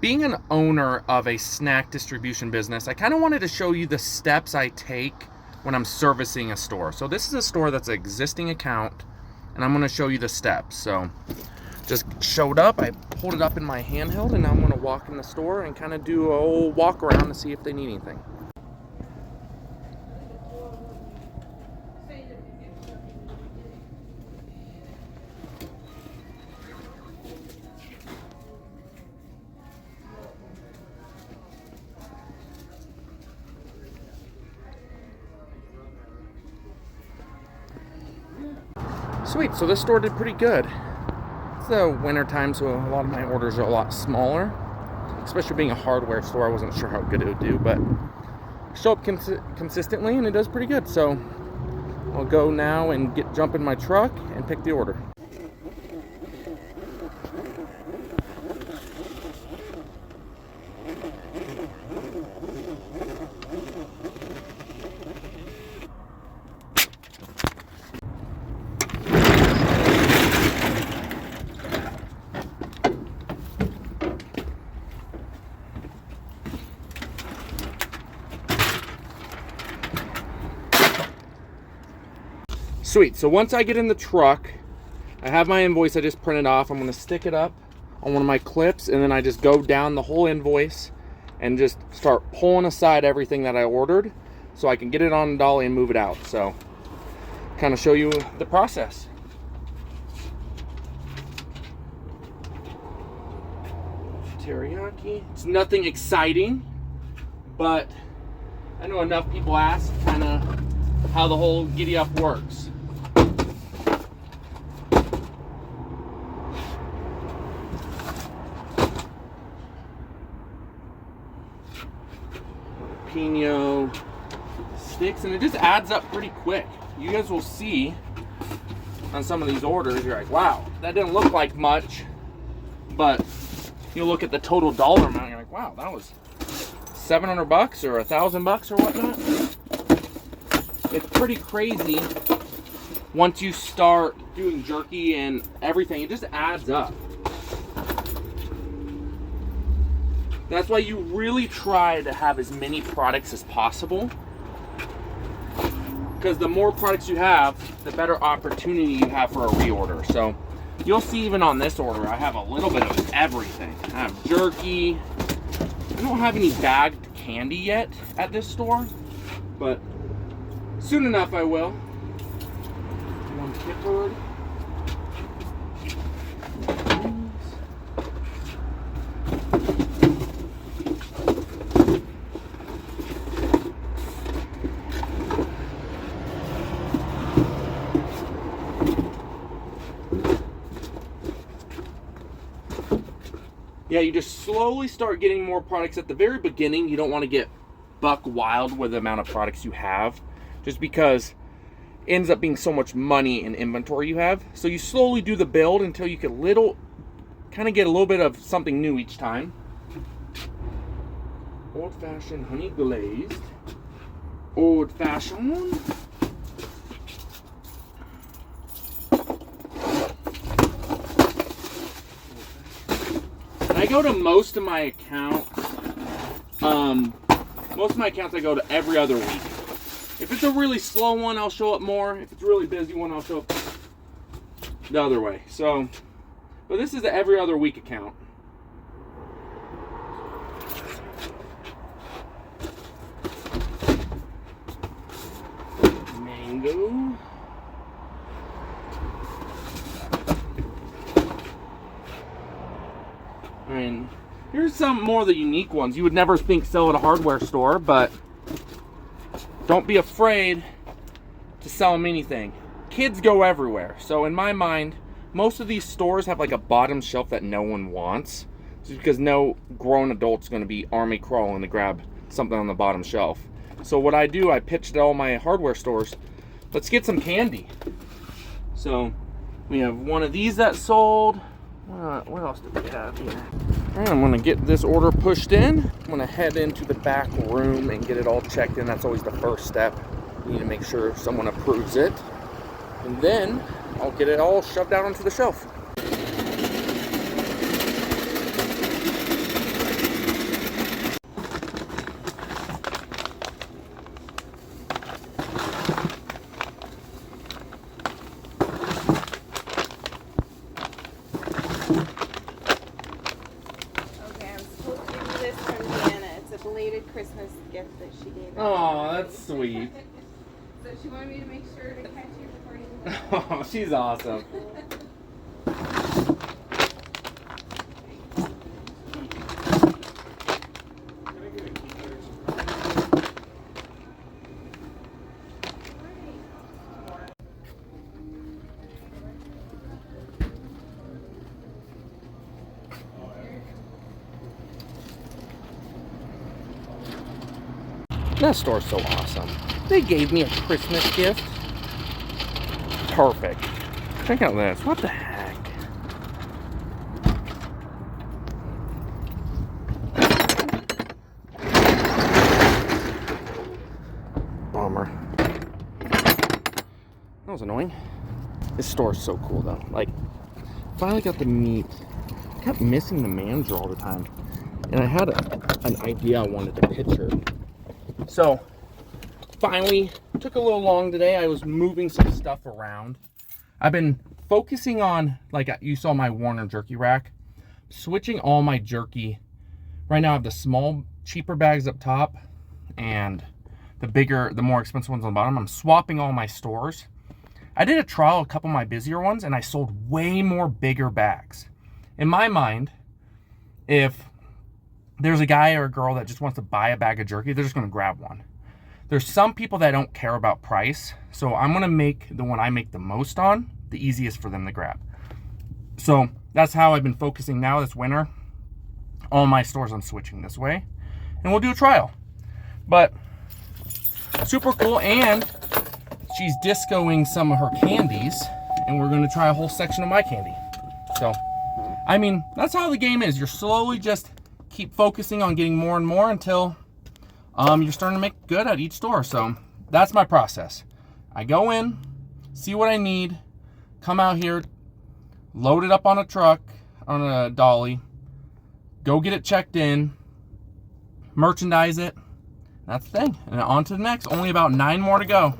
being an owner of a snack distribution business, I kind of wanted to show you the steps I take when I'm servicing a store. So this is a store that's an existing account, and I'm going to show you the steps. So just showed up, I pulled it up in my handheld, and now I'm going to walk in the store and kind of do a whole walk around to see if they need anything. Sweet, so this store did pretty good. It's the winter time, so a lot of my orders are a lot smaller. Especially being a hardware store, I wasn't sure how good it would do, but show up consistently and it does pretty good. So I'll go now and jump in my truck and pick the order. Sweet, so once I get in the truck, I have my invoice I just printed off. I'm gonna stick it up on one of my clips, and then I just go down the whole invoice and just start pulling aside everything that I ordered so I can get it on the dolly and move it out. So kind of show you the process. Teriyaki. It's nothing exciting, but I know enough people ask kind of how the whole giddy up works. Pino sticks, and it just adds up pretty quick. You guys will see on some of these orders, you're like, wow, that didn't look like much, but you look at the total dollar amount, you're like, wow, that was $700 or $1,000 or whatnot. It's pretty crazy once you start doing jerky and everything. It just adds up. That's why you really try to have as many products as possible, because the more products you have, the better opportunity you have for a reorder. So you'll see even on this order, I have a little bit of everything. I have jerky. I don't have any bagged candy yet at this store, but soon enough I will. One kippered. Yeah, you just slowly start getting more products at the very beginning. You don't want to get buck wild with the amount of products you have, just because it ends up being so much money in inventory you have. So you slowly do the build until you can kind of get a little bit of something new each time. Old-fashioned honey glazed. Old-fashioned. I go to most of my accounts. Most of my accounts I go to every other week. If it's a really slow one, I'll show up more. If it's a really busy one, I'll show up the other way. So, but this is the every other week account. Mango. And here's some more of the unique ones you would never think sell at a hardware store, but don't be afraid to sell them anything. Kids go everywhere. So in my mind, most of these stores have like a bottom shelf that no one wants, just because no grown adult's going to be army crawling to grab something on the bottom shelf. So what I do, I pitch to all my hardware stores, let's get some candy. So we have one of these that sold. What else do we have here? All right, I'm gonna get this order pushed in. I'm gonna head into the back room and get it all checked in. That's always the first step. You need to make sure someone approves it. And then I'll get it all shoved out onto the shelf. belated Christmas gift that she gave. Oh, that's sweet. So she wanted me to make sure to catch you before you leave. Oh, she's awesome. That store's so awesome. They gave me a Christmas gift. Perfect. Check out this. What the heck? Bummer. That was annoying. This store's so cool though. Like, finally got the meat. I kept missing the manager all the time. And I had an idea I wanted to picture. So, finally, took a little long today. I was moving some stuff around. I've been focusing on, like you saw my Warner jerky rack, switching all my jerky. Right now I have the small, cheaper bags up top and the bigger, the more expensive ones on the bottom. I'm swapping all my stores. I did a trial, a couple of my busier ones, and I sold way more bigger bags. In my mind, if there's a guy or a girl that just wants to buy a bag of jerky, they're just going to grab one. There's some people that don't care about price, so I'm going to make the one I make the most on the easiest for them to grab. So that's how I've been focusing now this winter. All my stores I'm switching this way, and we'll do a trial. But super cool, and she's discoing some of her candies, and we're going to try a whole section of my candy. So, I mean, that's how the game is. You're slowly just keep focusing on getting more and more until you're starting to make good at each store. So that's my process. I go in, see what I need, come out here, load it up on a truck, on a dolly, go get it checked in, merchandise it. That's the thing. And on to the next. Only about 9 more to go.